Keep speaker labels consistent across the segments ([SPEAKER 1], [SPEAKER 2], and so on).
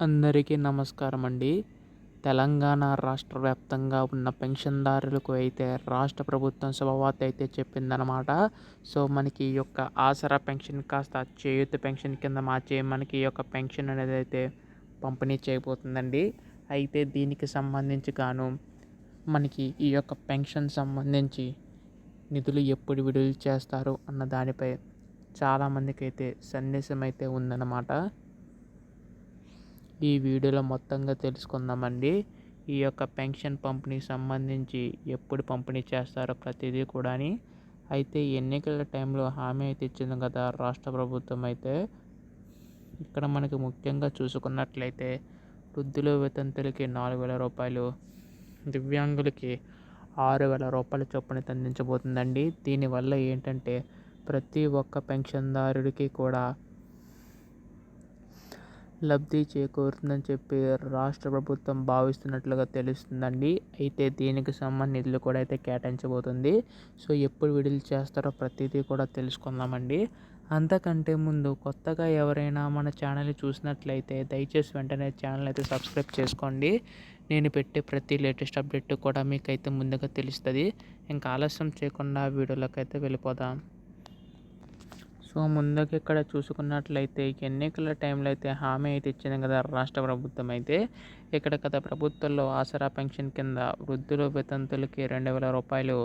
[SPEAKER 1] అందరికీ నమస్కారం అండి. తెలంగాణ రాష్ట్ర వ్యాప్తంగా ఉన్న పెన్షన్దారులకు అయితే రాష్ట్ర ప్రభుత్వం శుభవార్త అయితే చెప్పిందనమాట. సో మనకి ఈ యొక్క ఆసరా పెన్షన్ కాస్త చేయూత పెన్షన్ కింద మార్చి మనకి ఈ యొక్క పెన్షన్ అనేది అయితే పంపిణీ చేయబోతుందండి. అయితే దీనికి సంబంధించి గాను మనకి ఈ యొక్క పెన్షన్ సంబంధించి నిధులు ఎప్పుడు విడుదల చేస్తారు అన్న దానిపై చాలామందికి అయితే సందేశం అయితే ఉందన్నమాట. ఈ వీడియోలో మొత్తంగా తెలుసుకుందామండి. ఈ యొక్క పెన్షన్ పంపిణీకి సంబంధించి ఎప్పుడు పంపిణీ చేస్తారో ప్రతిదీ కూడాని. అయితే ఎన్నికల టైంలో హామీ అయితే ఇచ్చింది కదా రాష్ట్ర ప్రభుత్వం అయితే. ఇక్కడ మనకి ముఖ్యంగా చూసుకున్నట్లయితే వృద్ధులు వితంతులకి 4,000 రూపాయలు, దివ్యాంగులకి 6,000 రూపాయల చొప్పున అందించబోతుందండి. దీనివల్ల ఏంటంటే ప్రతి ఒక్క పెన్షన్దారుడికి కూడా లబ్ధి చేకూరుతుందని చెప్పి రాష్ట్ర ప్రభుత్వం భావిస్తున్నట్లుగా తెలుస్తుందండి. అయితే దీనికి సంబంధించిన నిధులు కూడా అయితే కేటాయించబోతుంది. సో ఎప్పుడు విడుదల చేస్తారో ప్రతిదీ కూడా తెలుసుకుందామండి. అంతకంటే ముందు కొత్తగా ఎవరైనా మన ఛానల్ని చూసినట్లయితే దయచేసి వెంటనే ఛానల్ అయితే సబ్స్క్రైబ్ చేసుకోండి. నేను పెట్టే ప్రతి లేటెస్ట్ అప్డేట్ కూడా మీకైతే ముందుగా తెలుస్తుంది. ఇంకా ఆలస్యం చేయకుండా వీడియోలోకి అయితే వెళ్ళిపోదాం. సో ముందుగా ఇక్కడ చూసుకున్నట్లయితే ఎన్నికల టైంలో అయితే హామీ అయితే ఇచ్చింది కదా రాష్ట్ర ప్రభుత్వం అయితే. ఇక్కడ గత ప్రభుత్వంలో ఆసరా పెన్షన్ కింద వృద్ధులు వితంతులకి 2,000 రూపాయలు,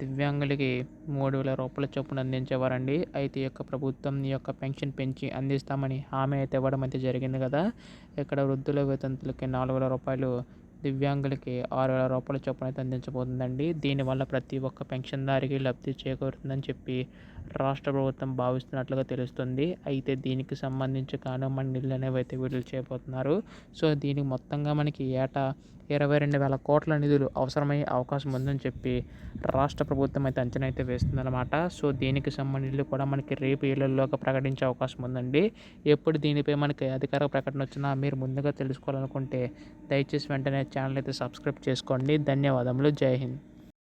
[SPEAKER 1] దివ్యాంగులకి 3,000 రూపాయల చొప్పున అందించేవారండి. అయితే ఈ యొక్క ప్రభుత్వం ఈ యొక్క పెన్షన్ పెంచి అందిస్తామని హామీ అయితే ఇవ్వడం అయితే జరిగింది కదా. ఇక్కడ వృద్ధుల వితంతులకి 4,000 రూపాయలు, దివ్యాంగులకి 6,000 రూపాయల చొప్పున అయితే అందించబోతుందండి. దీనివల్ల ప్రతి ఒక్క పెన్షన్దారికి లబ్ధి చేకూరుతుందని చెప్పి రాష్ట్ర ప్రభుత్వం భావిస్తున్నట్లుగా తెలుస్తుంది. అయితే దీనికి సంబంధించి కాను మన నిధులు అనేవి అయితే విడుదల చేయబోతున్నారు. సో దీనికి మొత్తంగా మనకి ఏటా 22,000 కోట్ల నిధులు అవసరమయ్యే అవకాశం ఉందని చెప్పి రాష్ట్ర ప్రభుత్వం అయితే అంచనా అయితే వేస్తుందన్నమాట. సో దీనికి సంబంధించి కూడా మనకి రేపు ఏళ్లలోగా ప్రకటించే అవకాశం ఉందండి. ఎప్పుడు దీనిపై మనకి అధికార ప్రకటన వచ్చినా మీరు ముందుగా తెలుసుకోవాలనుకుంటే దయచేసి వెంటనే ఛానల్ అయితే సబ్స్క్రైబ్ చేసుకోండి. ధన్యవాదములు. జై హింద్.